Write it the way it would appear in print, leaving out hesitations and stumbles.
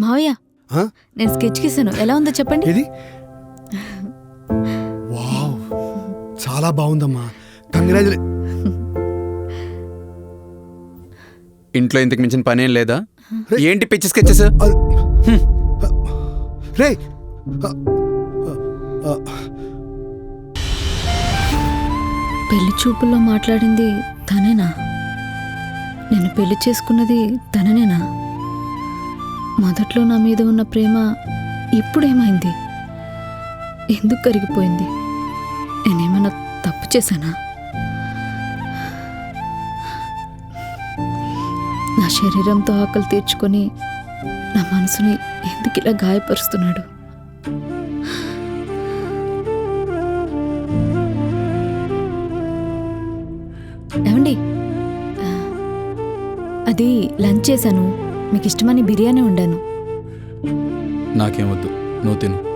మావయ్య, ఆ? నేను స్కెచ్ గీసాను. ఎలా ఉందో చెప్పండి. ఇది వావ్, చాలా బాగుందమ్మా. కంగ్రాచులే. ఇంట్లో ఇంతకు మించిన పనేం లేదా? ఏంటి పిచ్చి స్కెచెస్? రే పెళ్లి చూపుల్లో మాట్లాడింది తనేనా? నేను పెళ్లి చేసుకున్నది తననేనా? మొదట్లో నా మీద ఉన్న ప్రేమ ఇప్పుడేమైంది? ఎందుకు కరిగిపోయింది? నేనేమైనా తప్పు చేశానా? నా శరీరంతో ఆకలి తీర్చుకొని నా మనసుని ఎందుకు ఇలా గాయపరుస్తున్నాడు? ఏమండి, అది లంచ్ చేశాను. మీకు ఇష్టమని బిర్యానీ వండాను. నాకేమొద్దు, నువ్వు తిను.